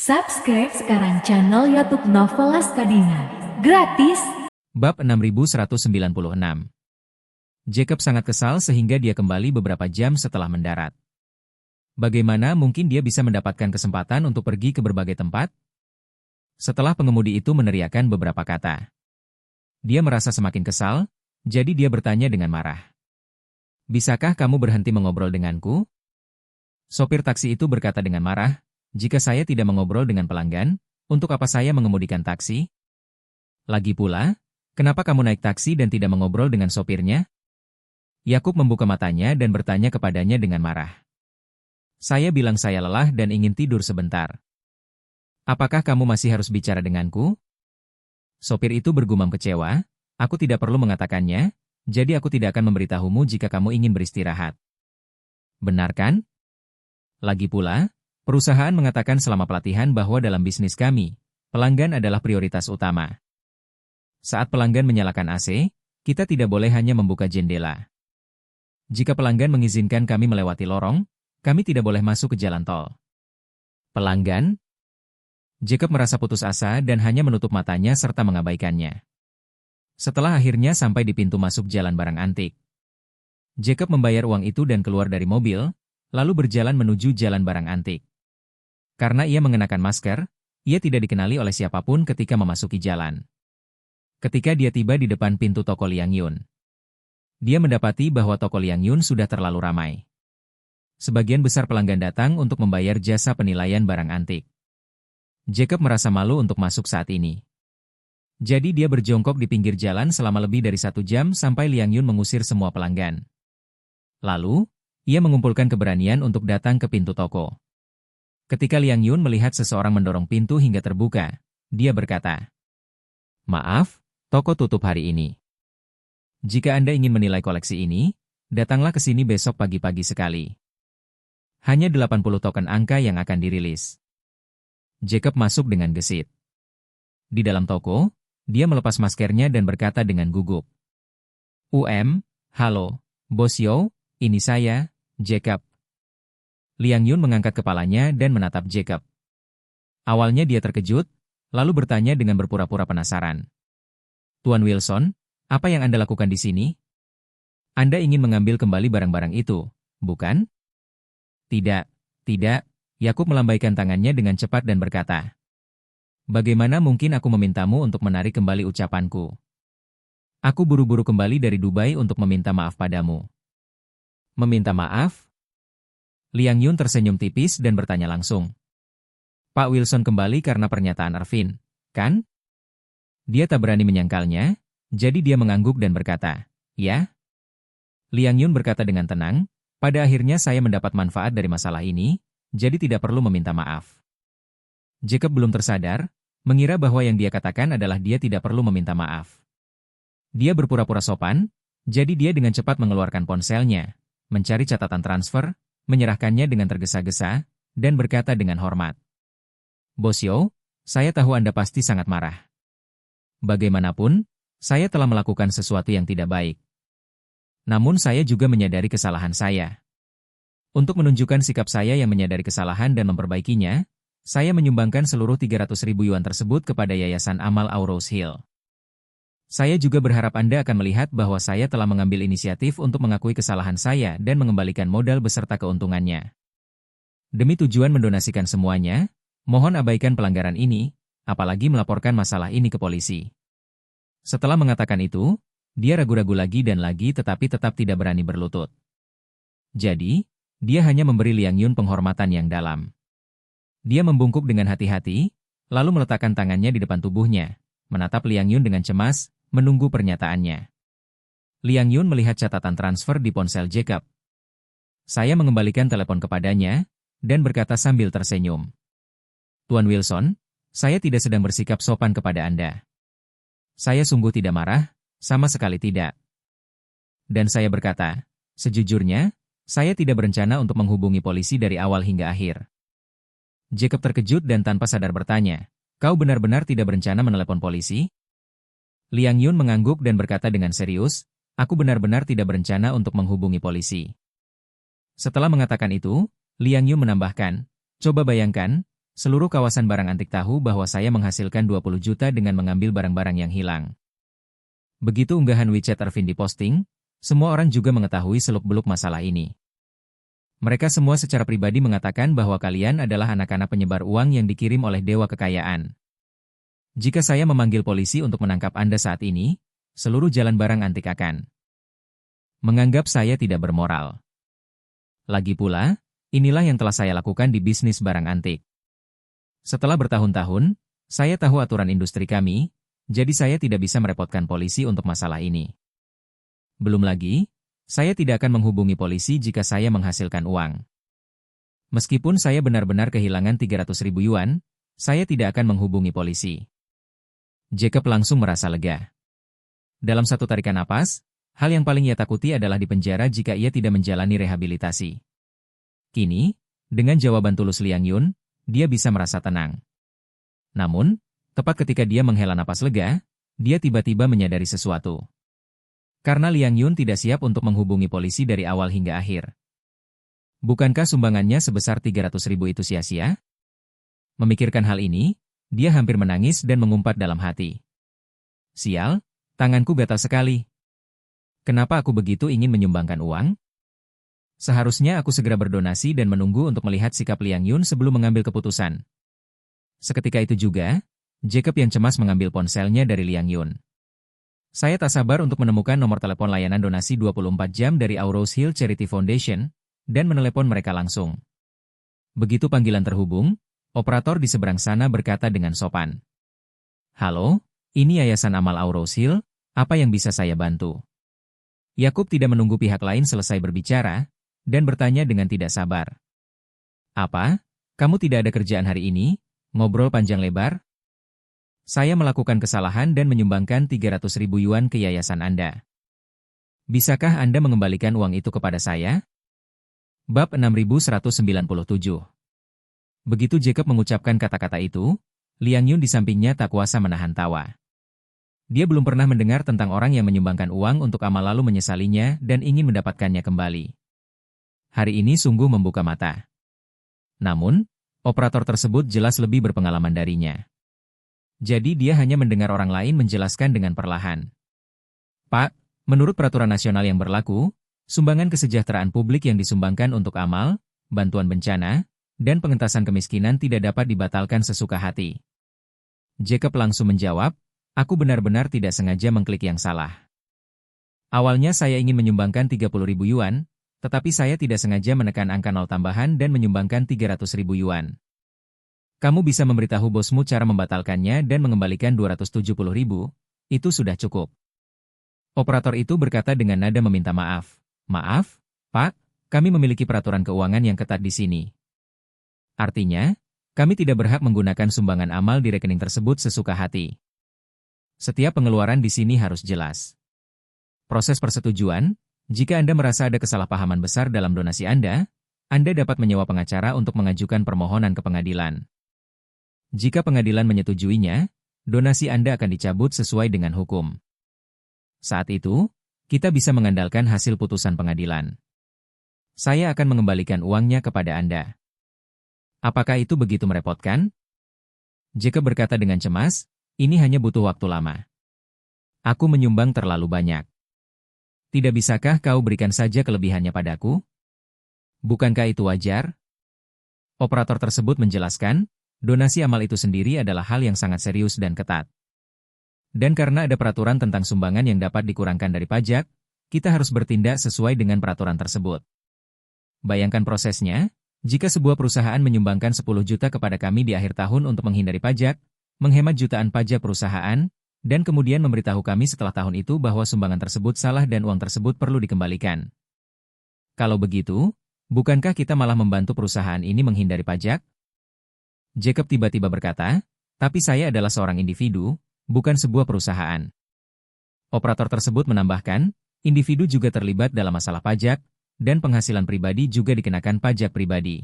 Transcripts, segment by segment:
Subscribe sekarang channel YouTube Novelas Kadina. Gratis. Bab 6196. Jacob sangat kesal sehingga dia kembali beberapa jam setelah mendarat. Bagaimana mungkin dia bisa mendapatkan kesempatan untuk pergi ke berbagai tempat? Setelah pengemudi itu meneriakkan beberapa kata, dia merasa semakin kesal, jadi dia bertanya dengan marah. "Bisakah kamu berhenti mengobrol denganku?" Sopir taksi itu berkata dengan marah, "Jika saya tidak mengobrol dengan pelanggan, untuk apa saya mengemudikan taksi? Lagi pula, kenapa kamu naik taksi dan tidak mengobrol dengan sopirnya?" Yakub membuka matanya dan bertanya kepadanya dengan marah. "Saya bilang saya lelah dan ingin tidur sebentar. Apakah kamu masih harus bicara denganku?" Sopir itu bergumam kecewa, "Aku tidak perlu mengatakannya, jadi aku tidak akan memberitahumu jika kamu ingin beristirahat. Benar kan? Lagi pula, perusahaan mengatakan selama pelatihan bahwa dalam bisnis kami, pelanggan adalah prioritas utama. Saat pelanggan menyalakan AC, kita tidak boleh hanya membuka jendela. Jika pelanggan mengizinkan kami melewati lorong, kami tidak boleh masuk ke jalan tol." "Pelanggan?" Jacob merasa putus asa dan hanya menutup matanya serta mengabaikannya. Setelah akhirnya sampai di pintu masuk jalan barang antik, Jacob membayar uang itu dan keluar dari mobil, lalu berjalan menuju jalan barang antik. Karena ia mengenakan masker, ia tidak dikenali oleh siapapun ketika memasuki jalan. Ketika dia tiba di depan pintu toko Liang Yun, dia mendapati bahwa toko Liang Yun sudah terlalu ramai. Sebagian besar pelanggan datang untuk membayar jasa penilaian barang antik. Jacob merasa malu untuk masuk saat ini. Jadi dia berjongkok di pinggir jalan selama lebih dari 1 jam sampai Liang Yun mengusir semua pelanggan. Lalu, ia mengumpulkan keberanian untuk datang ke pintu toko. Ketika Liang Yun melihat seseorang mendorong pintu hingga terbuka, dia berkata, "Maaf, toko tutup hari ini. Jika Anda ingin menilai koleksi ini, datanglah ke sini besok pagi-pagi sekali. Hanya 80 token angka yang akan dirilis." Jacob masuk dengan gesit. Di dalam toko, dia melepas maskernya dan berkata dengan gugup, Halo, Bos Yo, ini saya, Jacob." Liang Yun mengangkat kepalanya dan menatap Jacob. Awalnya dia terkejut, lalu bertanya dengan berpura-pura penasaran. "Tuan Wilson, apa yang Anda lakukan di sini? Anda ingin mengambil kembali barang-barang itu, bukan?" Tidak. Yakub melambaikan tangannya dengan cepat dan berkata, "Bagaimana mungkin aku memintamu untuk menarik kembali ucapanku? Aku buru-buru kembali dari Dubai untuk meminta maaf padamu." "Meminta maaf?" Liang Yun tersenyum tipis dan bertanya langsung. "Pak Wilson kembali karena pernyataan Ervin, kan?" Dia tak berani menyangkalnya, jadi dia mengangguk dan berkata, "Ya." Liang Yun berkata dengan tenang, "Pada akhirnya saya mendapat manfaat dari masalah ini, jadi tidak perlu meminta maaf." Jacob belum tersadar, mengira bahwa yang dia katakan adalah dia tidak perlu meminta maaf. Dia berpura-pura sopan, jadi dia dengan cepat mengeluarkan ponselnya, mencari catatan transfer, menyerahkannya dengan tergesa-gesa, dan berkata dengan hormat, "Bos Yo, saya tahu Anda pasti sangat marah. Bagaimanapun, saya telah melakukan sesuatu yang tidak baik. Namun saya juga menyadari kesalahan saya. Untuk menunjukkan sikap saya yang menyadari kesalahan dan memperbaikinya, saya menyumbangkan seluruh 300.000 yuan tersebut kepada Yayasan Amal Aurose Hill. Saya juga berharap Anda akan melihat bahwa saya telah mengambil inisiatif untuk mengakui kesalahan saya dan mengembalikan modal beserta keuntungannya. Demi tujuan mendonasikan semuanya, mohon abaikan pelanggaran ini, apalagi melaporkan masalah ini ke polisi." Setelah mengatakan itu, dia ragu-ragu lagi dan lagi tetapi tetap tidak berani berlutut. Jadi, dia hanya memberi Liang Yun penghormatan yang dalam. Dia membungkuk dengan hati-hati, lalu meletakkan tangannya di depan tubuhnya, menatap Liang Yun dengan cemas, menunggu pernyataannya. Liang Yun melihat catatan transfer di ponsel Jacob. Saya mengembalikan telepon kepadanya, dan berkata sambil tersenyum, "Tuan Wilson, saya tidak sedang bersikap sopan kepada Anda. Saya sungguh tidak marah, sama sekali tidak. Dan saya berkata, sejujurnya, saya tidak berencana untuk menghubungi polisi dari awal hingga akhir." Jacob terkejut dan tanpa sadar bertanya, "Kau benar-benar tidak berencana menelepon polisi?" Liang Yun mengangguk dan berkata dengan serius, "Aku benar-benar tidak berencana untuk menghubungi polisi." Setelah mengatakan itu, Liang Yun menambahkan, "Coba bayangkan, Seluruh kawasan barang antik tahu bahwa saya menghasilkan 20 juta dengan mengambil barang-barang yang hilang. Begitu unggahan WeChat Ervin diposting, semua orang juga mengetahui seluk-beluk masalah ini. Mereka semua secara pribadi mengatakan bahwa kalian adalah anak-anak penyebar uang yang dikirim oleh dewa kekayaan. Jika saya memanggil polisi untuk menangkap Anda saat ini, seluruh jalan barang antik akan menganggap saya tidak bermoral. Lagi pula, inilah yang telah saya lakukan di bisnis barang antik. Setelah bertahun-tahun, saya tahu aturan industri kami, jadi saya tidak bisa merepotkan polisi untuk masalah ini. Belum lagi, saya tidak akan menghubungi polisi jika saya menghasilkan uang. Meskipun saya benar-benar kehilangan 300.000 yuan, saya tidak akan menghubungi polisi. Jacob langsung merasa lega. Dalam satu tarikan napas, hal yang paling ia takuti adalah dipenjara jika ia tidak menjalani rehabilitasi. Kini, dengan jawaban tulus Liang Yun, dia bisa merasa tenang. Namun, tepat ketika dia menghela napas lega, dia tiba-tiba menyadari sesuatu. Karena Liang Yun tidak siap untuk menghubungi polisi dari awal hingga akhir. Bukankah sumbangannya sebesar 300.000 itu sia-sia? Memikirkan hal ini, dia hampir menangis dan mengumpat dalam hati. Sial, tanganku gatal sekali. Kenapa aku begitu ingin menyumbangkan uang? Seharusnya aku segera berdonasi dan menunggu untuk melihat sikap Liang Yun sebelum mengambil keputusan. Seketika itu juga, Jacob yang cemas mengambil ponselnya dari Liang Yun. Saya tak sabar untuk menemukan nomor telepon layanan donasi 24 jam dari Aurose Hill Charity Foundation, dan menelepon mereka langsung. Begitu panggilan terhubung, operator di seberang sana berkata dengan sopan. Halo, ini Yayasan Amal Aurose Hill, apa yang bisa saya bantu? Yakub tidak menunggu pihak lain selesai berbicara, dan bertanya dengan tidak sabar. Apa? Kamu tidak ada kerjaan hari ini? Ngobrol panjang lebar? Saya melakukan kesalahan dan menyumbangkan 300.000 yuan ke yayasan Anda. Bisakah Anda mengembalikan uang itu kepada saya? Bab 6197. Begitu Jacob mengucapkan kata-kata itu, Liang Yun di sampingnya tak kuasa menahan tawa. Dia belum pernah mendengar tentang orang yang menyumbangkan uang untuk amal lalu menyesalinya dan ingin mendapatkannya kembali. Hari ini sungguh membuka mata. Namun, operator tersebut jelas lebih berpengalaman darinya. Jadi dia hanya mendengar orang lain menjelaskan dengan perlahan. Pak, menurut peraturan nasional yang berlaku, sumbangan kesejahteraan publik yang disumbangkan untuk amal, bantuan bencana, dan pengentasan kemiskinan tidak dapat dibatalkan sesuka hati. Jacob langsung menjawab, aku benar-benar tidak sengaja mengklik yang salah. Awalnya saya ingin menyumbangkan 30.000 yuan, tetapi saya tidak sengaja menekan angka 0 tambahan dan menyumbangkan 300.000 yuan. Kamu bisa memberitahu bosmu cara membatalkannya dan mengembalikan 270.000, itu sudah cukup. Operator itu berkata dengan nada meminta maaf. Maaf, Pak, kami memiliki peraturan keuangan yang ketat di sini. Artinya, kami tidak berhak menggunakan sumbangan amal di rekening tersebut sesuka hati. Setiap pengeluaran di sini harus jelas. Proses persetujuan, jika Anda merasa ada kesalahpahaman besar dalam donasi Anda dapat menyewa pengacara untuk mengajukan permohonan ke pengadilan. Jika pengadilan menyetujuinya, donasi Anda akan dicabut sesuai dengan hukum. Saat itu, kita bisa mengandalkan hasil putusan pengadilan. Saya akan mengembalikan uangnya kepada Anda. Apakah itu begitu merepotkan? Jacob berkata dengan cemas, ini hanya butuh waktu lama. Aku menyumbang terlalu banyak. Tidak bisakah kau berikan saja kelebihannya padaku? Bukankah itu wajar? Operator tersebut menjelaskan, donasi amal itu sendiri adalah hal yang sangat serius dan ketat. Dan karena ada peraturan tentang sumbangan yang dapat dikurangkan dari pajak, kita harus bertindak sesuai dengan peraturan tersebut. Bayangkan prosesnya, jika sebuah perusahaan menyumbangkan 10 juta kepada kami di akhir tahun untuk menghindari pajak, menghemat jutaan pajak perusahaan, dan kemudian memberitahu kami setelah tahun itu bahwa sumbangan tersebut salah dan uang tersebut perlu dikembalikan. Kalau begitu, bukankah kita malah membantu perusahaan ini menghindari pajak? Jacob tiba-tiba berkata, tapi saya adalah seorang individu, bukan sebuah perusahaan. Operator tersebut menambahkan, individu juga terlibat dalam masalah pajak, dan penghasilan pribadi juga dikenakan pajak pribadi.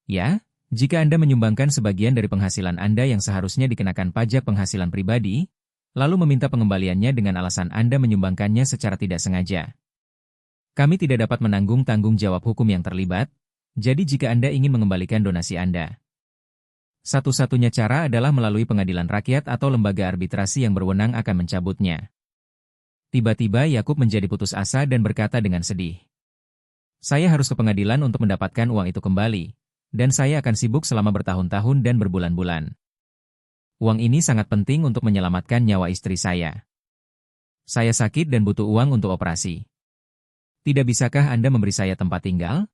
Ya, jika Anda menyumbangkan sebagian dari penghasilan Anda yang seharusnya dikenakan pajak penghasilan pribadi, lalu meminta pengembaliannya dengan alasan Anda menyumbangkannya secara tidak sengaja. Kami tidak dapat menanggung tanggung jawab hukum yang terlibat, jadi jika Anda ingin mengembalikan donasi Anda, Satu-satunya cara adalah melalui pengadilan rakyat atau lembaga arbitrasi yang berwenang akan mencabutnya. Tiba-tiba Yakub menjadi putus asa dan berkata dengan sedih. Saya harus ke pengadilan untuk mendapatkan uang itu kembali, dan saya akan sibuk selama bertahun-tahun dan berbulan-bulan. Uang ini sangat penting untuk menyelamatkan nyawa istri saya. Saya sakit dan butuh uang untuk operasi. Tidak bisakah Anda memberi saya tempat tinggal?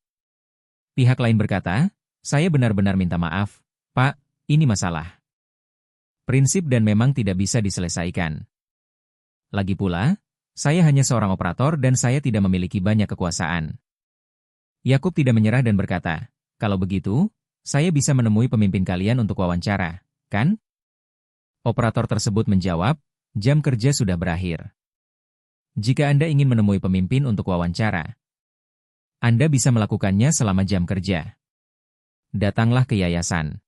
Pihak lain berkata, saya benar-benar minta maaf, Pak, ini masalah prinsip dan memang tidak bisa diselesaikan. Lagi pula, saya hanya seorang operator dan saya tidak memiliki banyak kekuasaan. Yakub tidak menyerah dan berkata, kalau begitu, saya bisa menemui pemimpin kalian untuk wawancara, kan? Operator tersebut menjawab, jam kerja sudah berakhir. Jika Anda ingin menemui pemimpin untuk wawancara, Anda bisa melakukannya selama jam kerja. Datanglah ke yayasan.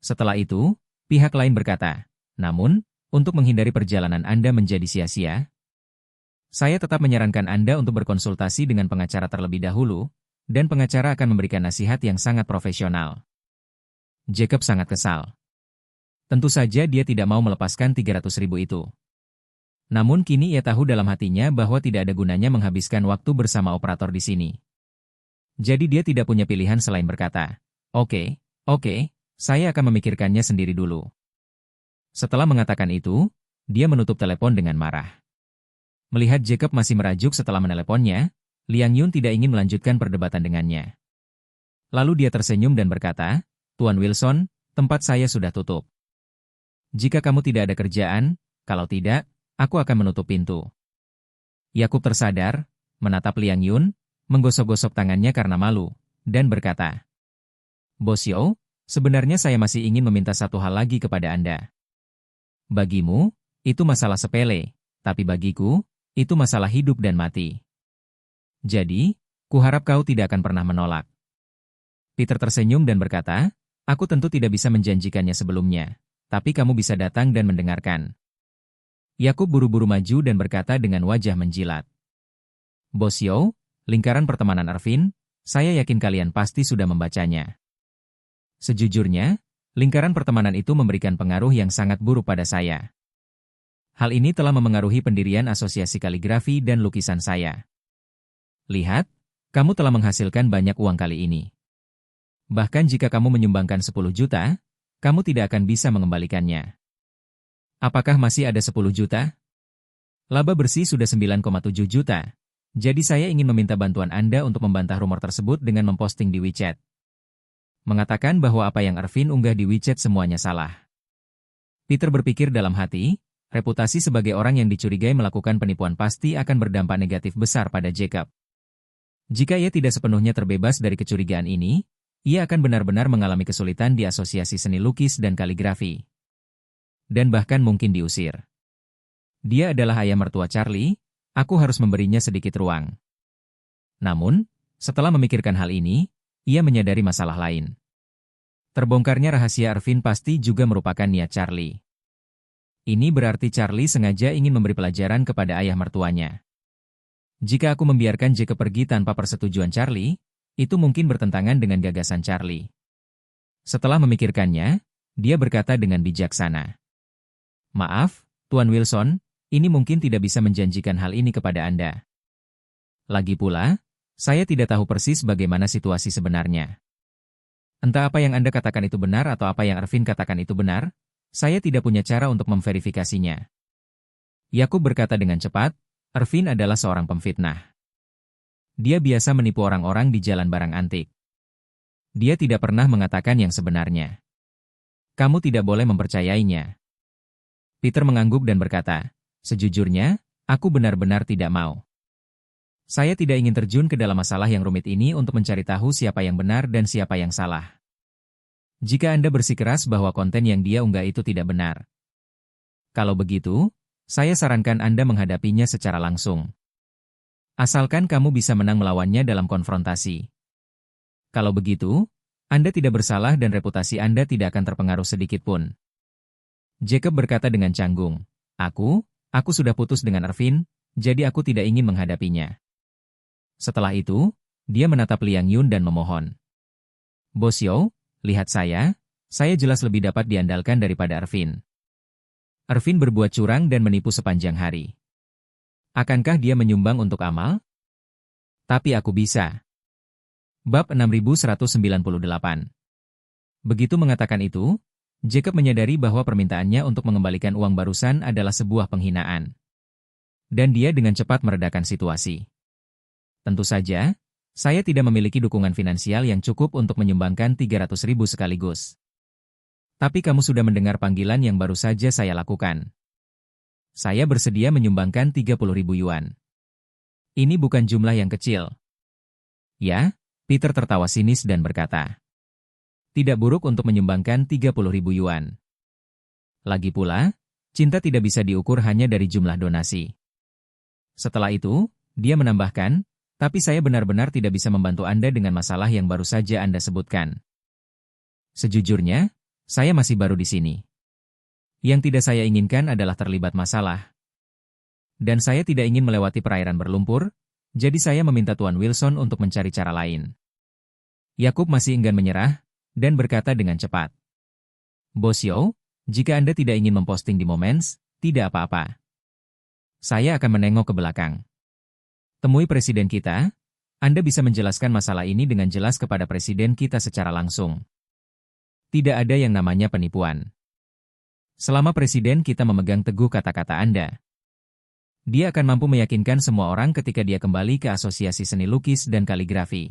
Setelah itu, pihak lain berkata, namun, untuk menghindari perjalanan Anda menjadi sia-sia, saya tetap menyarankan Anda untuk berkonsultasi dengan pengacara terlebih dahulu, dan pengacara akan memberikan nasihat yang sangat profesional. Jacob sangat kesal. Tentu saja dia tidak mau melepaskan 300.000 itu. Namun kini ia tahu dalam hatinya bahwa tidak ada gunanya menghabiskan waktu bersama operator di sini. Jadi dia tidak punya pilihan selain berkata, oke, saya akan memikirkannya sendiri dulu. Setelah mengatakan itu, dia menutup telepon dengan marah. Melihat Jacob masih merajuk setelah meneleponnya, Liang Yun tidak ingin melanjutkan perdebatan dengannya. Lalu dia tersenyum dan berkata, Tuan Wilson, tempat saya sudah tutup. Jika kamu tidak ada kerjaan, kalau tidak, aku akan menutup pintu. Yakub tersadar, menatap Liang Yun, menggosok-gosok tangannya karena malu, dan berkata, Bos Yo, sebenarnya saya masih ingin meminta satu hal lagi kepada Anda. Bagimu, itu masalah sepele, tapi bagiku, itu masalah hidup dan mati. Jadi, kuharap kau tidak akan pernah menolak. Peter tersenyum dan berkata, aku tentu tidak bisa menjanjikannya sebelumnya, tapi kamu bisa datang dan mendengarkan. Yakub buru-buru maju dan berkata dengan wajah menjilat. Bos Yo, lingkaran pertemanan Ervin, saya yakin kalian pasti sudah membacanya. Sejujurnya, lingkaran pertemanan itu memberikan pengaruh yang sangat buruk pada saya. Hal ini telah memengaruhi pendirian asosiasi kaligrafi dan lukisan saya. Lihat, kamu telah menghasilkan banyak uang kali ini. Bahkan jika kamu menyumbangkan 10 juta, kamu tidak akan bisa mengembalikannya. Apakah masih ada 10 juta? Laba bersih sudah 9,7 juta. Jadi saya ingin meminta bantuan Anda untuk membantah rumor tersebut dengan memposting di WeChat. Mengatakan bahwa apa yang Ervin unggah di WeChat semuanya salah. Peter berpikir dalam hati, reputasi sebagai orang yang dicurigai melakukan penipuan pasti akan berdampak negatif besar pada Jacob. Jika ia tidak sepenuhnya terbebas dari kecurigaan ini, ia akan benar-benar mengalami kesulitan di asosiasi seni lukis dan kaligrafi. Dan bahkan mungkin diusir. Dia adalah ayah mertua Charlie, aku harus memberinya sedikit ruang. Namun, setelah memikirkan hal ini, ia menyadari masalah lain. Terbongkarnya rahasia Ervin pasti juga merupakan niat Charlie. Ini berarti Charlie sengaja ingin memberi pelajaran kepada ayah mertuanya. Jika aku membiarkan Jacob pergi tanpa persetujuan Charlie, itu mungkin bertentangan dengan gagasan Charlie. Setelah memikirkannya, dia berkata dengan bijaksana. Maaf, Tuan Wilson, ini mungkin tidak bisa menjanjikan hal ini kepada Anda. Lagi pula, saya tidak tahu persis bagaimana situasi sebenarnya. Entah apa yang Anda katakan itu benar atau apa yang Ervin katakan itu benar, saya tidak punya cara untuk memverifikasinya. Yakub berkata dengan cepat, Ervin adalah seorang pemfitnah. Dia biasa menipu orang-orang di jalan barang antik. Dia tidak pernah mengatakan yang sebenarnya. Kamu tidak boleh mempercayainya. Peter mengangguk dan berkata, sejujurnya, aku benar-benar tidak mau. Saya tidak ingin terjun ke dalam masalah yang rumit ini untuk mencari tahu siapa yang benar dan siapa yang salah. Jika Anda bersikeras bahwa konten yang dia unggah itu tidak benar. Kalau begitu, saya sarankan Anda menghadapinya secara langsung. Asalkan kamu bisa menang melawannya dalam konfrontasi. Kalau begitu, Anda tidak bersalah dan reputasi Anda tidak akan terpengaruh sedikit pun. Jacob berkata dengan canggung, Aku sudah putus dengan Ervin, jadi aku tidak ingin menghadapinya. Setelah itu, dia menatap Liang Yun dan memohon. Bos Yo, lihat saya Saya jelas lebih dapat diandalkan daripada Ervin. Ervin berbuat curang dan menipu sepanjang hari. Akankah dia menyumbang untuk amal? Tapi aku bisa. Bab 6198. Begitu mengatakan itu, Jacob menyadari bahwa permintaannya untuk mengembalikan uang barusan adalah sebuah penghinaan. Dan dia dengan cepat meredakan situasi. Tentu saja, saya tidak memiliki dukungan finansial yang cukup untuk menyumbangkan 300.000 sekaligus. Tapi kamu sudah mendengar panggilan yang baru saja saya lakukan. Saya bersedia menyumbangkan 30.000 yuan. Ini bukan jumlah yang kecil. Ya, Peter tertawa sinis dan berkata. Tidak buruk untuk menyumbangkan 30.000 yuan. Lagi pula, cinta tidak bisa diukur hanya dari jumlah donasi. Setelah itu, dia menambahkan, tapi saya benar-benar tidak bisa membantu Anda dengan masalah yang baru saja Anda sebutkan. Sejujurnya, saya masih baru di sini. Yang tidak saya inginkan adalah terlibat masalah. Dan saya tidak ingin melewati perairan berlumpur, jadi saya meminta Tuan Wilson untuk mencari cara lain. Yakub masih enggan menyerah, dan berkata dengan cepat. Bos Yo, jika Anda tidak ingin memposting di Moments, tidak apa-apa. Saya akan menengok ke belakang. Temui presiden kita, Anda bisa menjelaskan masalah ini dengan jelas kepada presiden kita secara langsung. Tidak ada yang namanya penipuan. Selama presiden kita memegang teguh kata-kata Anda, dia akan mampu meyakinkan semua orang ketika dia kembali ke Asosiasi Seni Lukis dan Kaligrafi.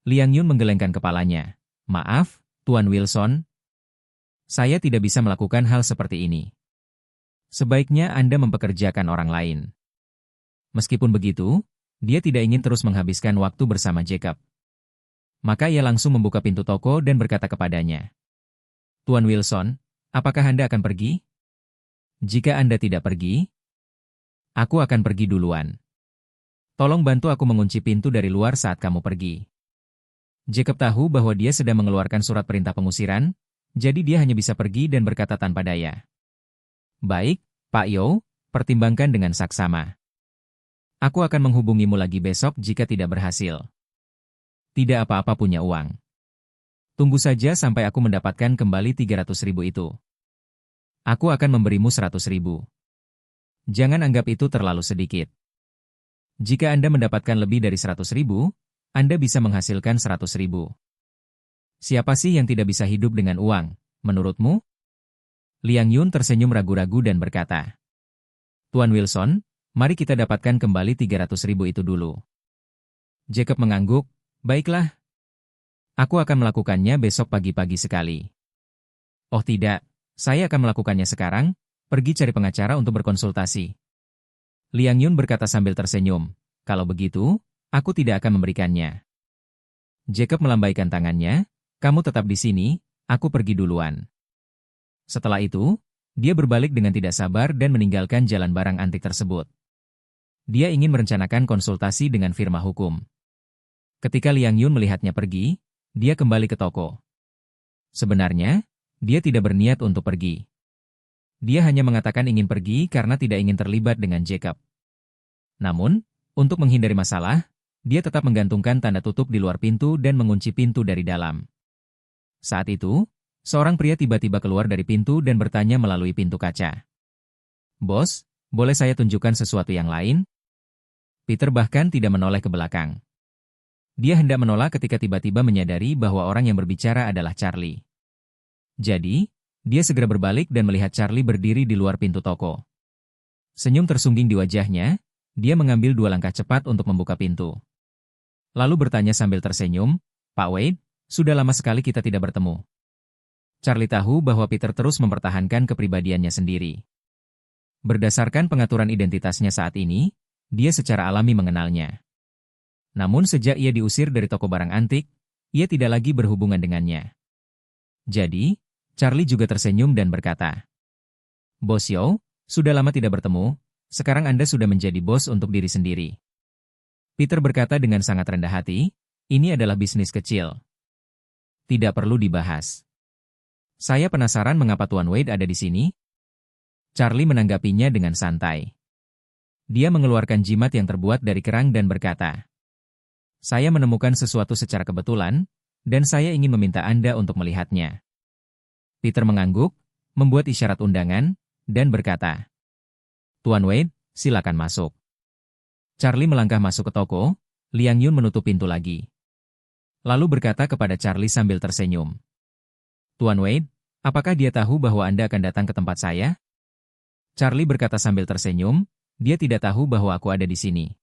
Liang Yun menggelengkan kepalanya. Maaf, Tuan Wilson. Saya tidak bisa melakukan hal seperti ini. Sebaiknya Anda mempekerjakan orang lain. Meskipun begitu, dia tidak ingin terus menghabiskan waktu bersama Jacob. Maka ia langsung membuka pintu toko dan berkata kepadanya. Tuan Wilson, apakah Anda akan pergi? Jika Anda tidak pergi, aku akan pergi duluan. Tolong bantu aku mengunci pintu dari luar saat kamu pergi. Jacob tahu bahwa dia sedang mengeluarkan surat perintah pengusiran, jadi dia hanya bisa pergi dan berkata tanpa daya. Baik, Pak Yo, pertimbangkan dengan saksama. Aku akan menghubungimu lagi besok jika tidak berhasil. Tidak apa-apa punya uang. Tunggu saja sampai aku mendapatkan kembali 300.000 itu. Aku akan memberimu 100.000. Jangan anggap itu terlalu sedikit. Jika Anda mendapatkan lebih dari 100.000, Anda bisa menghasilkan 100.000. Siapa sih yang tidak bisa hidup dengan uang, menurutmu? Liang Yun tersenyum ragu-ragu dan berkata, Tuan Wilson, mari kita dapatkan kembali 300.000 itu dulu. Jacob mengangguk, baiklah. Aku akan melakukannya besok pagi-pagi sekali. Oh tidak, saya akan melakukannya sekarang, pergi cari pengacara untuk berkonsultasi. Liang Yun berkata sambil tersenyum, kalau begitu, aku tidak akan memberikannya. Jacob melambaikan tangannya, kamu tetap di sini, aku pergi duluan. Setelah itu, dia berbalik dengan tidak sabar dan meninggalkan jalan barang antik tersebut. Dia ingin merencanakan konsultasi dengan firma hukum. Ketika Liang Yun melihatnya pergi, dia kembali ke toko. Sebenarnya, dia tidak berniat untuk pergi. Dia hanya mengatakan ingin pergi karena tidak ingin terlibat dengan Jacob. Namun, untuk menghindari masalah, dia tetap menggantungkan tanda tutup di luar pintu dan mengunci pintu dari dalam. Saat itu, seorang pria tiba-tiba keluar dari pintu dan bertanya melalui pintu kaca. Bos, boleh saya tunjukkan sesuatu yang lain? Peter bahkan tidak menoleh ke belakang. Dia hendak menolak ketika tiba-tiba menyadari bahwa orang yang berbicara adalah Charlie. Jadi, dia segera berbalik dan melihat Charlie berdiri di luar pintu toko. Senyum tersungging di wajahnya, dia mengambil 2 langkah cepat untuk membuka pintu. Lalu bertanya sambil tersenyum, Pak Wade, sudah lama sekali kita tidak bertemu. Charlie tahu bahwa Peter terus mempertahankan kepribadiannya sendiri. Berdasarkan pengaturan identitasnya saat ini, dia secara alami mengenalnya. Namun sejak ia diusir dari toko barang antik, ia tidak lagi berhubungan dengannya. Jadi, Charlie juga tersenyum dan berkata, Bos Yo, sudah lama tidak bertemu, sekarang Anda sudah menjadi bos untuk diri sendiri. Peter berkata dengan sangat rendah hati, ini adalah bisnis kecil. Tidak perlu dibahas. Saya penasaran mengapa Tuan Wade ada di sini. Charlie menanggapinya dengan santai. Dia mengeluarkan jimat yang terbuat dari kerang dan berkata, saya menemukan sesuatu secara kebetulan, dan saya ingin meminta Anda untuk melihatnya. Peter mengangguk, membuat isyarat undangan, dan berkata, "Tuan Wade, silakan masuk." Charlie melangkah masuk ke toko, Liang Yun menutup pintu lagi. Lalu berkata kepada Charlie sambil tersenyum, "Tuan Wade, apakah dia tahu bahwa Anda akan datang ke tempat saya?" Charlie berkata sambil tersenyum, "Dia tidak tahu bahwa aku ada di sini."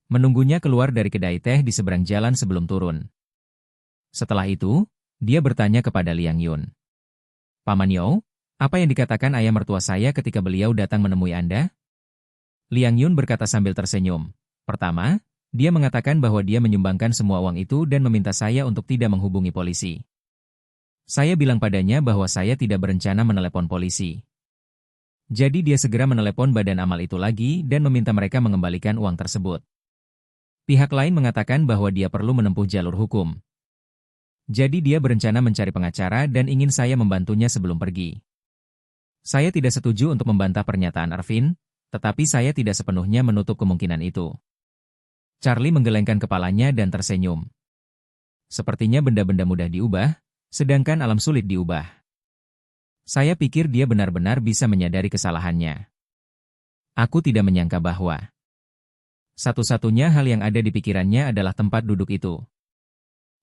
Menunggunya keluar dari kedai teh di seberang jalan sebelum turun. Setelah itu, dia bertanya kepada Liang Yun, "Paman You, apa yang dikatakan ayah mertua saya ketika beliau datang menemui Anda?" Liang Yun berkata sambil tersenyum, "Pertama, dia mengatakan bahwa dia menyumbangkan semua uang itu dan meminta saya untuk tidak menghubungi polisi. Saya bilang padanya bahwa saya tidak berencana menelepon polisi. Jadi dia segera menelepon badan amal itu lagi dan meminta mereka mengembalikan uang tersebut. Pihak lain mengatakan bahwa dia perlu menempuh jalur hukum. Jadi dia berencana mencari pengacara dan ingin saya membantunya sebelum pergi. Saya tidak setuju untuk membantah pernyataan Irvin, tetapi saya tidak sepenuhnya menutup kemungkinan itu." Charlie menggelengkan kepalanya dan tersenyum. Sepertinya benda-benda mudah diubah, sedangkan alam sulit diubah. Saya pikir dia benar-benar bisa menyadari kesalahannya. Aku tidak menyangka bahwa satu-satunya hal yang ada di pikirannya adalah tempat duduk itu.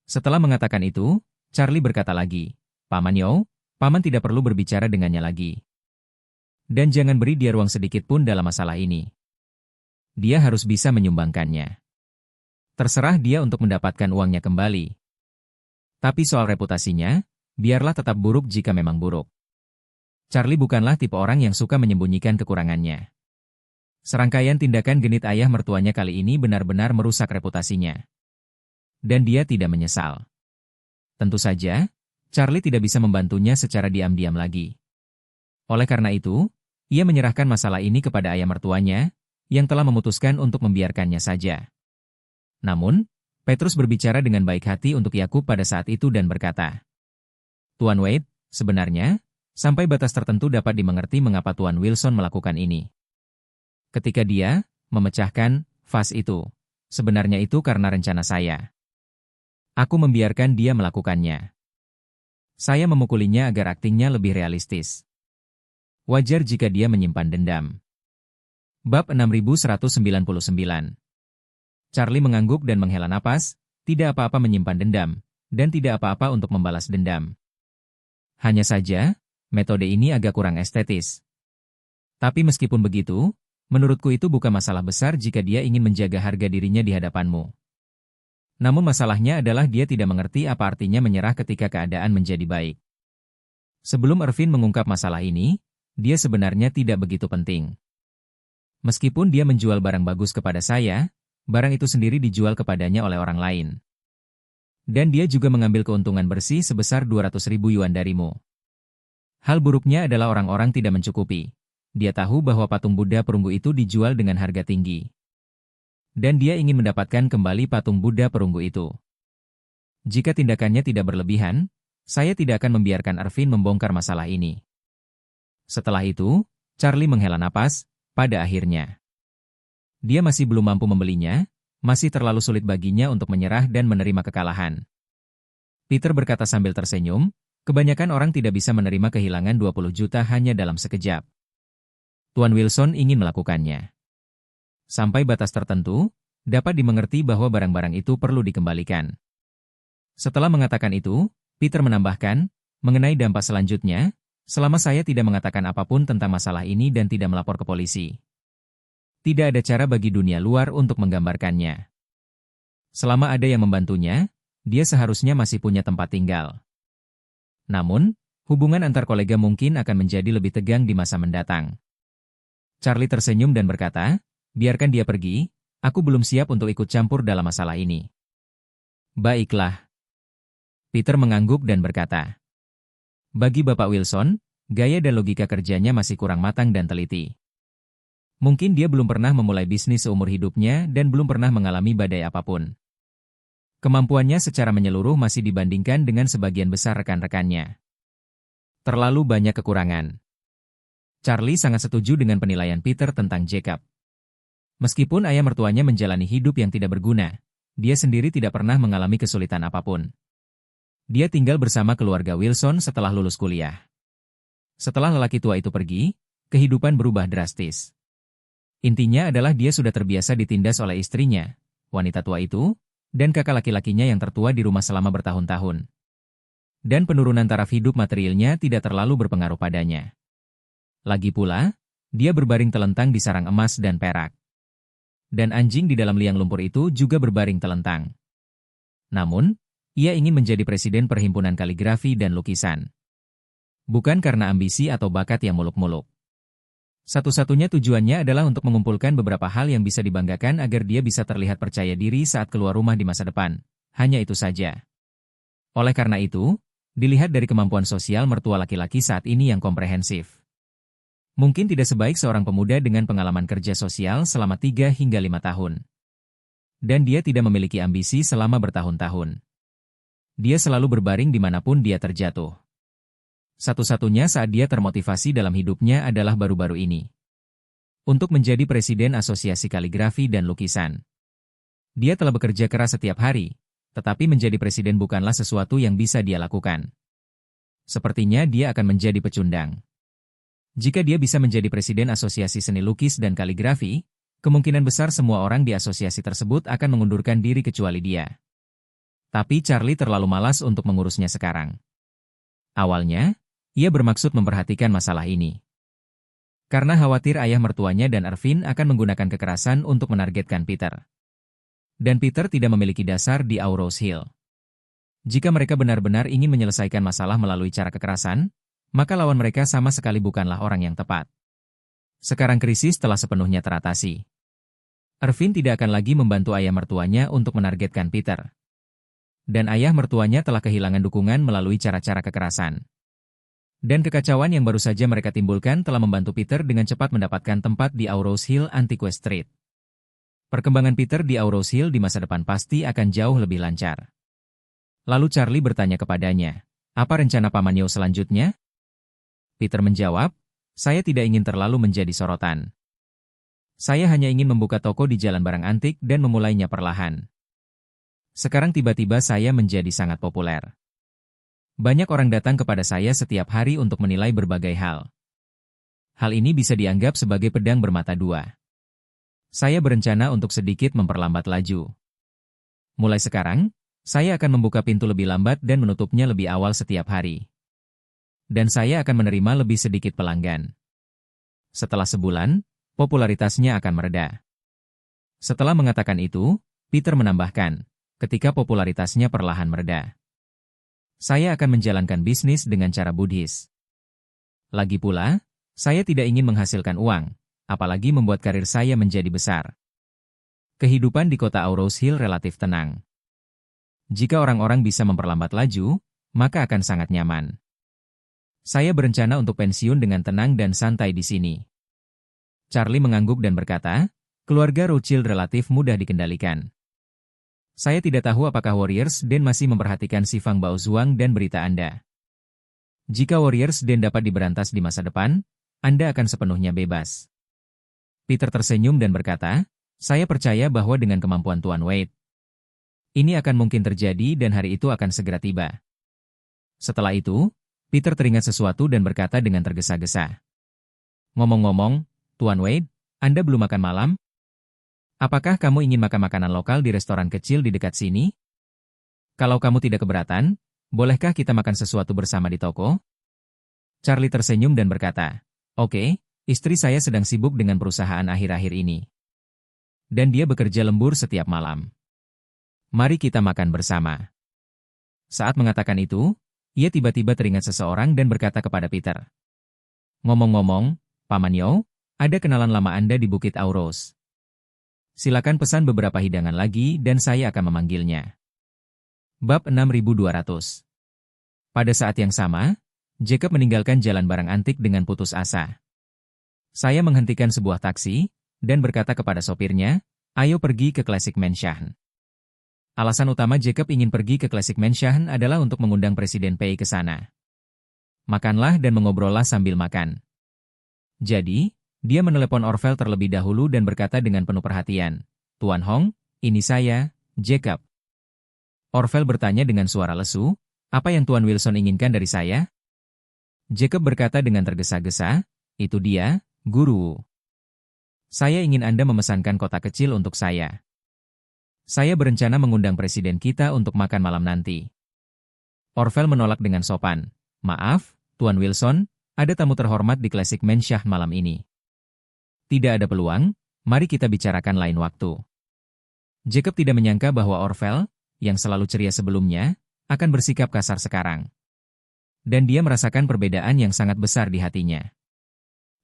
Setelah mengatakan itu, Charlie berkata lagi, "Paman You, Paman tidak perlu berbicara dengannya lagi. Dan jangan beri dia ruang sedikit pun dalam masalah ini. Dia harus bisa menyumbangkannya. Terserah dia untuk mendapatkan uangnya kembali. Tapi soal reputasinya, biarlah tetap buruk jika memang buruk." Charlie bukanlah tipe orang yang suka menyembunyikan kekurangannya. Serangkaian tindakan genit ayah mertuanya kali ini benar-benar merusak reputasinya. Dan dia tidak menyesal. Tentu saja, Charlie tidak bisa membantunya secara diam-diam lagi. Oleh karena itu, ia menyerahkan masalah ini kepada ayah mertuanya, yang telah memutuskan untuk membiarkannya saja. Namun, Petrus berbicara dengan baik hati untuk Yakub pada saat itu dan berkata, "Tuan Wade, sebenarnya, sampai batas tertentu dapat dimengerti mengapa Tuan Wilson melakukan ini. Ketika dia memecahkan vas itu, sebenarnya itu karena rencana saya. Aku membiarkan dia melakukannya. Saya memukulinya agar aktingnya lebih realistis. Wajar jika dia menyimpan dendam." Bab 6199. Charlie mengangguk dan menghela napas, tidak apa-apa menyimpan dendam, dan tidak apa-apa untuk membalas dendam. Hanya saja, metode ini agak kurang estetis. Tapi meskipun begitu, menurutku itu bukan masalah besar jika dia ingin menjaga harga dirinya di hadapanmu. Namun masalahnya adalah dia tidak mengerti apa artinya menyerah ketika keadaan menjadi baik. Sebelum Irvin mengungkap masalah ini, dia sebenarnya tidak begitu penting. Meskipun dia menjual barang bagus kepada saya, barang itu sendiri dijual kepadanya oleh orang lain. Dan dia juga mengambil keuntungan bersih sebesar 200.000 yuan darimu. Hal buruknya adalah orang-orang tidak mencukupi. Dia tahu bahwa patung Buddha perunggu itu dijual dengan harga tinggi. Dan dia ingin mendapatkan kembali patung Buddha perunggu itu. Jika tindakannya tidak berlebihan, saya tidak akan membiarkan Irvin membongkar masalah ini. Setelah itu, Charlie menghela napas, pada akhirnya. Dia masih belum mampu membelinya, masih terlalu sulit baginya untuk menyerah dan menerima kekalahan. Peter berkata sambil tersenyum, kebanyakan orang tidak bisa menerima kehilangan 20 juta hanya dalam sekejap. Tuan Wilson ingin melakukannya. Sampai batas tertentu, dapat dimengerti bahwa barang-barang itu perlu dikembalikan. Setelah mengatakan itu, Peter menambahkan, mengenai dampak selanjutnya, selama saya tidak mengatakan apapun tentang masalah ini dan tidak melapor ke polisi. Tidak ada cara bagi dunia luar untuk menggambarkannya. Selama ada yang membantunya, dia seharusnya masih punya tempat tinggal. Namun, hubungan antar kolega mungkin akan menjadi lebih tegang di masa mendatang. Charlie tersenyum dan berkata, "Biarkan dia pergi, aku belum siap untuk ikut campur dalam masalah ini." "Baiklah." Peter mengangguk dan berkata, "Bagi Bapak Wilson, gaya dan logika kerjanya masih kurang matang dan teliti. Mungkin dia belum pernah memulai bisnis seumur hidupnya dan belum pernah mengalami badai apapun. Kemampuannya secara menyeluruh masih dibandingkan dengan sebagian besar rekan-rekannya. Terlalu banyak kekurangan." Charlie sangat setuju dengan penilaian Peter tentang Jacob. Meskipun ayah mertuanya menjalani hidup yang tidak berguna, dia sendiri tidak pernah mengalami kesulitan apapun. Dia tinggal bersama keluarga Wilson setelah lulus kuliah. Setelah lelaki tua itu pergi, kehidupan berubah drastis. Intinya adalah dia sudah terbiasa ditindas oleh istrinya, wanita tua itu, dan kakak laki-lakinya yang tertua di rumah selama bertahun-tahun. Dan penurunan taraf hidup materialnya tidak terlalu berpengaruh padanya. Lagi pula, dia berbaring telentang di sarang emas dan perak. Dan anjing di dalam liang lumpur itu juga berbaring telentang. Namun, ia ingin menjadi presiden Perhimpunan Kaligrafi dan Lukisan. Bukan karena ambisi atau bakat yang muluk-muluk. Satu-satunya tujuannya adalah untuk mengumpulkan beberapa hal yang bisa dibanggakan agar dia bisa terlihat percaya diri saat keluar rumah di masa depan. Hanya itu saja. Oleh karena itu, dilihat dari kemampuan sosial mertua laki-laki saat ini yang komprehensif. Mungkin tidak sebaik seorang pemuda dengan pengalaman kerja sosial selama 3 hingga 5 tahun. Dan dia tidak memiliki ambisi selama bertahun-tahun. Dia selalu berbaring dimanapun dia terjatuh. Satu-satunya saat dia termotivasi dalam hidupnya adalah baru-baru ini. Untuk menjadi presiden Asosiasi Kaligrafi dan Lukisan. Dia telah bekerja keras setiap hari, tetapi menjadi presiden bukanlah sesuatu yang bisa dia lakukan. Sepertinya dia akan menjadi pecundang. Jika dia bisa menjadi presiden Asosiasi Seni Lukis dan Kaligrafi, kemungkinan besar semua orang di asosiasi tersebut akan mengundurkan diri kecuali dia. Tapi Charlie terlalu malas untuk mengurusnya sekarang. Awalnya, ia bermaksud memperhatikan masalah ini. Karena khawatir ayah mertuanya dan Irvin akan menggunakan kekerasan untuk menargetkan Peter. Dan Peter tidak memiliki dasar di Aurous Hill. Jika mereka benar-benar ingin menyelesaikan masalah melalui cara kekerasan, maka lawan mereka sama sekali bukanlah orang yang tepat. Sekarang krisis telah sepenuhnya teratasi. Irvin tidak akan lagi membantu ayah mertuanya untuk menargetkan Peter. Dan ayah mertuanya telah kehilangan dukungan melalui cara-cara kekerasan. Dan kekacauan yang baru saja mereka timbulkan telah membantu Peter dengan cepat mendapatkan tempat di Aurous Hill Antiques Street. Perkembangan Peter di Aurous Hill di masa depan pasti akan jauh lebih lancar. Lalu Charlie bertanya kepadanya, apa rencana Paman Yo selanjutnya? Peter menjawab, saya tidak ingin terlalu menjadi sorotan. Saya hanya ingin membuka toko di jalan barang antik dan memulainya perlahan. Sekarang tiba-tiba saya menjadi sangat populer. Banyak orang datang kepada saya setiap hari untuk menilai berbagai hal. Hal ini bisa dianggap sebagai pedang bermata dua. Saya berencana untuk sedikit memperlambat laju. Mulai sekarang, saya akan membuka pintu lebih lambat dan menutupnya lebih awal setiap hari. Dan saya akan menerima lebih sedikit pelanggan. Setelah sebulan, popularitasnya akan mereda. Setelah mengatakan itu, Peter menambahkan, ketika popularitasnya perlahan mereda. Saya akan menjalankan bisnis dengan cara Buddhis. Lagi pula, saya tidak ingin menghasilkan uang, apalagi membuat karir saya menjadi besar. Kehidupan di kota Aurous Hill relatif tenang. Jika orang-orang bisa memperlambat laju, maka akan sangat nyaman. Saya berencana untuk pensiun dengan tenang dan santai di sini. Charlie mengangguk dan berkata, keluarga Rothschild relatif mudah dikendalikan. Saya tidak tahu apakah Warriors Den masih memperhatikan si Fang Baozuang dan berita Anda. Jika Warriors Den dapat diberantas di masa depan, Anda akan sepenuhnya bebas. Peter tersenyum dan berkata, saya percaya bahwa dengan kemampuan Tuan Wade, ini akan mungkin terjadi dan hari itu akan segera tiba. Setelah itu, Peter teringat sesuatu dan berkata dengan tergesa-gesa. Ngomong-ngomong, Tuan Wade, Anda belum makan malam? Apakah kamu ingin makan makanan lokal di restoran kecil di dekat sini? Kalau kamu tidak keberatan, bolehkah kita makan sesuatu bersama di toko? Charlie tersenyum dan berkata, oke, istri saya sedang sibuk dengan perusahaan akhir-akhir ini. Dan dia bekerja lembur setiap malam. Mari kita makan bersama. Saat mengatakan itu, ia tiba-tiba teringat seseorang dan berkata kepada Peter. Ngomong-ngomong, Paman Yo, ada kenalan lama Anda di Bukit Aurous. Silakan pesan beberapa hidangan lagi dan saya akan memanggilnya. Bab 6200. Pada saat yang sama, Jacob meninggalkan jalan barang antik dengan putus asa. Saya menghentikan sebuah taksi, dan berkata kepada sopirnya, ayo pergi ke Classic Mansion. Alasan utama Jacob ingin pergi ke Classic Mansion adalah untuk mengundang Presiden Pei ke sana. Makanlah dan mengobrollah sambil makan. Jadi, dia menelepon Orville terlebih dahulu dan berkata dengan penuh perhatian, Tuan Hong, ini saya, Jacob. Orville bertanya dengan suara lesu, Apa yang Tuan Wilson inginkan dari saya? Jacob berkata dengan tergesa-gesa, itu dia, Guru. Saya ingin Anda memesankan kotak kecil untuk saya. Saya berencana mengundang presiden kita untuk makan malam nanti. Orvel menolak dengan sopan. Maaf, Tuan Wilson, ada tamu terhormat di Classic Mansyah malam ini. Tidak ada peluang, mari kita bicarakan lain waktu. Jacob tidak menyangka bahwa Orvel, yang selalu ceria sebelumnya, akan bersikap kasar sekarang. Dan dia merasakan perbedaan yang sangat besar di hatinya.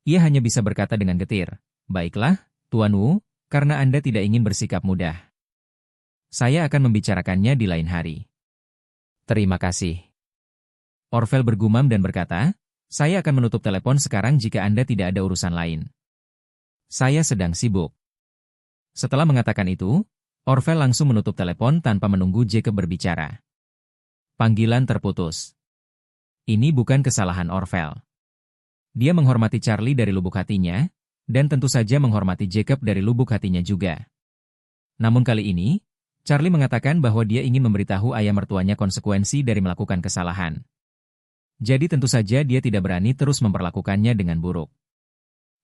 Ia hanya bisa berkata dengan getir, baiklah, Tuan Wu, karena Anda tidak ingin bersikap mudah. Saya akan membicarakannya di lain hari. Terima kasih. Orvel bergumam dan berkata, saya akan menutup telepon sekarang jika Anda tidak ada urusan lain. Saya sedang sibuk. Setelah mengatakan itu, Orvel langsung menutup telepon tanpa menunggu Jacob berbicara. Panggilan terputus. Ini bukan kesalahan Orvel. Dia menghormati Charlie dari lubuk hatinya, dan tentu saja menghormati Jacob dari lubuk hatinya juga. Namun kali ini, Charlie mengatakan bahwa dia ingin memberitahu ayah mertuanya konsekuensi dari melakukan kesalahan. Jadi tentu saja dia tidak berani terus memperlakukannya dengan buruk.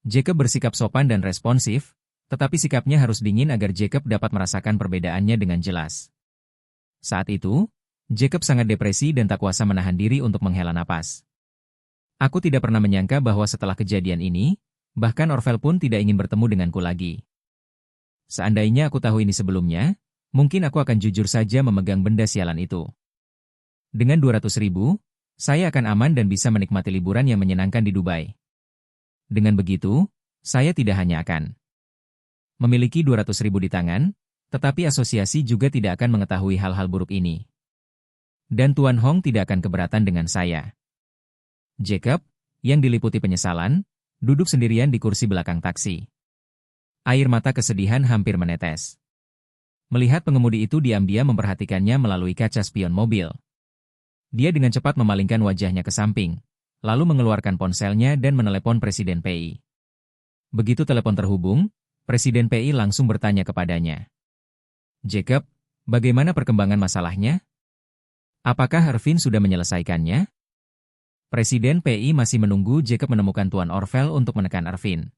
Jacob bersikap sopan dan responsif, tetapi sikapnya harus dingin agar Jacob dapat merasakan perbedaannya dengan jelas. Saat itu, Jacob sangat depresi dan tak kuasa menahan diri untuk menghela napas. Aku tidak pernah menyangka bahwa setelah kejadian ini, bahkan Orvel pun tidak ingin bertemu denganku lagi. Seandainya aku tahu ini sebelumnya, mungkin aku akan jujur saja memegang benda sialan itu. Dengan 200.000, saya akan aman dan bisa menikmati liburan yang menyenangkan di Dubai. Dengan begitu, saya tidak hanya akan memiliki 200.000 di tangan, tetapi asosiasi juga tidak akan mengetahui hal-hal buruk ini. Dan Tuan Hong tidak akan keberatan dengan saya. Jacob, yang diliputi penyesalan, duduk sendirian di kursi belakang taksi. Air mata kesedihan hampir menetes. Melihat pengemudi itu diam-diam memperhatikannya melalui kaca spion mobil. Dia dengan cepat memalingkan wajahnya ke samping, lalu mengeluarkan ponselnya dan menelepon Presiden PI. Begitu telepon terhubung, Presiden PI langsung bertanya kepadanya. Jacob, bagaimana perkembangan masalahnya? Apakah Ervin sudah menyelesaikannya? Presiden PI masih menunggu Jacob menemukan Tuan Orvel untuk menekan Ervin.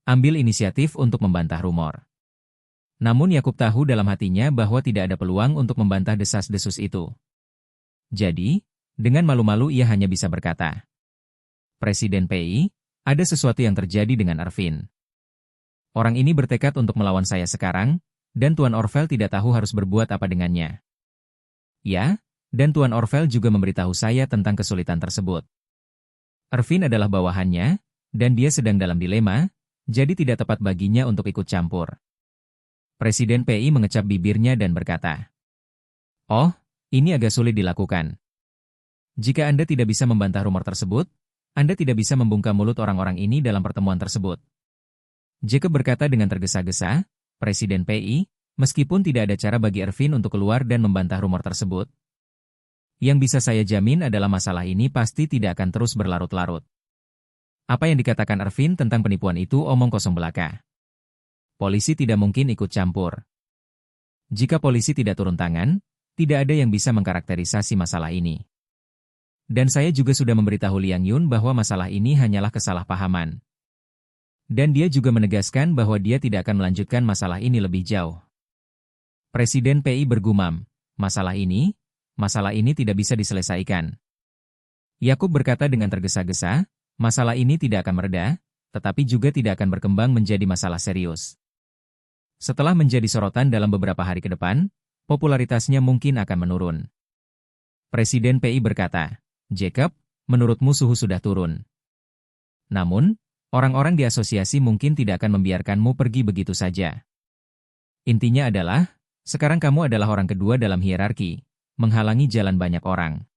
Ambil inisiatif untuk membantah rumor. Namun Yakub tahu dalam hatinya bahwa tidak ada peluang untuk membantah desas-desus itu. Jadi, dengan malu-malu ia hanya bisa berkata, Presiden PI, ada sesuatu yang terjadi dengan Ervin. Orang ini bertekad untuk melawan saya sekarang, dan Tuan Orvel tidak tahu harus berbuat apa dengannya. Ya, dan Tuan Orvel juga memberitahu saya tentang kesulitan tersebut. Ervin adalah bawahannya, dan dia sedang dalam dilema, jadi tidak tepat baginya untuk ikut campur. Presiden PI mengecap bibirnya dan berkata, oh, ini agak sulit dilakukan. Jika Anda tidak bisa membantah rumor tersebut, Anda tidak bisa membungkam mulut orang-orang ini dalam pertemuan tersebut. Jacob berkata dengan tergesa-gesa, Presiden PI, meskipun tidak ada cara bagi Ervin untuk keluar dan membantah rumor tersebut, yang bisa saya jamin adalah masalah ini pasti tidak akan terus berlarut-larut. Apa yang dikatakan Ervin tentang penipuan itu omong kosong belaka. Polisi tidak mungkin ikut campur. Jika polisi tidak turun tangan, tidak ada yang bisa mengkarakterisasi masalah ini. Dan saya juga sudah memberitahu Liang Yun bahwa masalah ini hanyalah kesalahpahaman. Dan dia juga menegaskan bahwa dia tidak akan melanjutkan masalah ini lebih jauh. Presiden PI bergumam, masalah ini tidak bisa diselesaikan. Yakub berkata dengan tergesa-gesa, masalah ini tidak akan mereda, tetapi juga tidak akan berkembang menjadi masalah serius. Setelah menjadi sorotan dalam beberapa hari ke depan, popularitasnya mungkin akan menurun. Presiden PI berkata, Jacob, menurutmu suhu sudah turun. Namun, orang-orang di asosiasi mungkin tidak akan membiarkanmu pergi begitu saja. Intinya adalah, sekarang kamu adalah orang kedua dalam hierarki, menghalangi jalan banyak orang.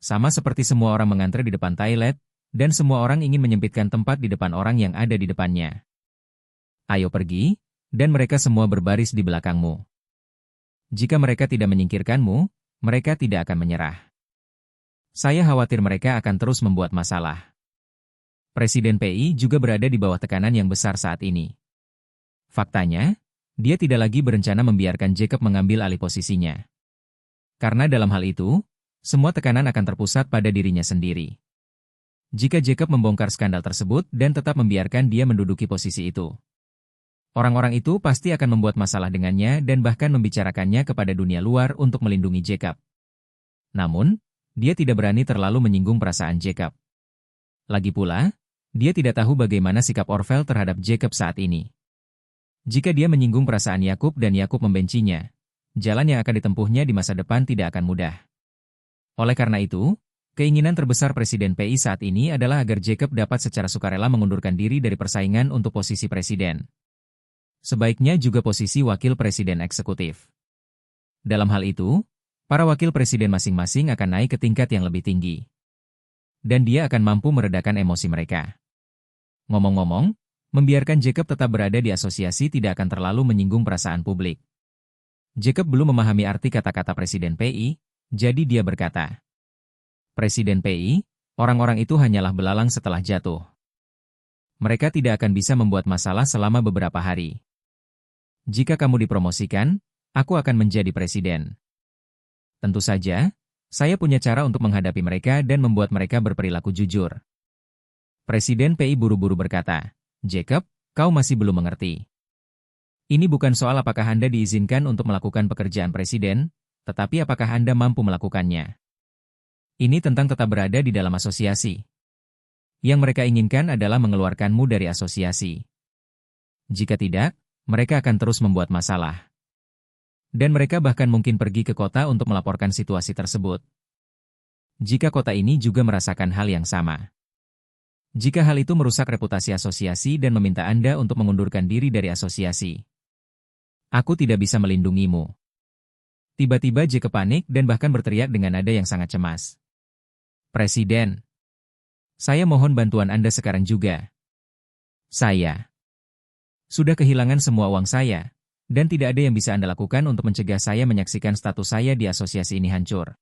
Sama seperti semua orang mengantre di depan toilet, dan semua orang ingin menyempitkan tempat di depan orang yang ada di depannya. Ayo pergi, dan mereka semua berbaris di belakangmu. Jika mereka tidak menyingkirkanmu, mereka tidak akan menyerah. Saya khawatir mereka akan terus membuat masalah. Presiden PI juga berada di bawah tekanan yang besar saat ini. Faktanya, dia tidak lagi berencana membiarkan Jacob mengambil alih posisinya. Karena dalam hal itu, semua tekanan akan terpusat pada dirinya sendiri. Jika Jacob membongkar skandal tersebut dan tetap membiarkan dia menduduki posisi itu, orang-orang itu pasti akan membuat masalah dengannya dan bahkan membicarakannya kepada dunia luar untuk melindungi Jacob. Namun, dia tidak berani terlalu menyinggung perasaan Jacob. Lagi pula, dia tidak tahu bagaimana sikap Orvel terhadap Jacob saat ini. Jika dia menyinggung perasaan Yakub dan Yakub membencinya, jalan yang akan ditempuhnya di masa depan tidak akan mudah. Oleh karena itu, keinginan terbesar Presiden PI saat ini adalah agar Jacob dapat secara sukarela mengundurkan diri dari persaingan untuk posisi presiden. Sebaiknya juga posisi wakil presiden eksekutif. Dalam hal itu, para wakil presiden masing-masing akan naik ke tingkat yang lebih tinggi. Dan dia akan mampu meredakan emosi mereka. Ngomong-ngomong, membiarkan Jacob tetap berada di asosiasi tidak akan terlalu menyinggung perasaan publik. Jacob belum memahami arti kata-kata Presiden PI, jadi dia berkata, "Presiden PI, orang-orang itu hanyalah belalang setelah jatuh. Mereka tidak akan bisa membuat masalah selama beberapa hari. Jika kamu dipromosikan, aku akan menjadi presiden. Tentu saja, saya punya cara untuk menghadapi mereka dan membuat mereka berperilaku jujur." Presiden PI buru-buru berkata, "Jacob, kau masih belum mengerti. Ini bukan soal apakah Anda diizinkan untuk melakukan pekerjaan presiden, tetapi apakah Anda mampu melakukannya. Ini tentang tetap berada di dalam asosiasi. Yang mereka inginkan adalah mengeluarkanmu dari asosiasi. Jika tidak, mereka akan terus membuat masalah. Dan mereka bahkan mungkin pergi ke kota untuk melaporkan situasi tersebut. Jika kota ini juga merasakan hal yang sama. Jika hal itu merusak reputasi asosiasi dan meminta Anda untuk mengundurkan diri dari asosiasi, aku tidak bisa melindungimu." Tiba-tiba Jacob panik dan bahkan berteriak dengan nada yang sangat cemas. "Presiden, saya mohon bantuan Anda sekarang juga. Saya sudah kehilangan semua uang saya, dan tidak ada yang bisa Anda lakukan untuk mencegah saya menyaksikan status saya di asosiasi ini hancur."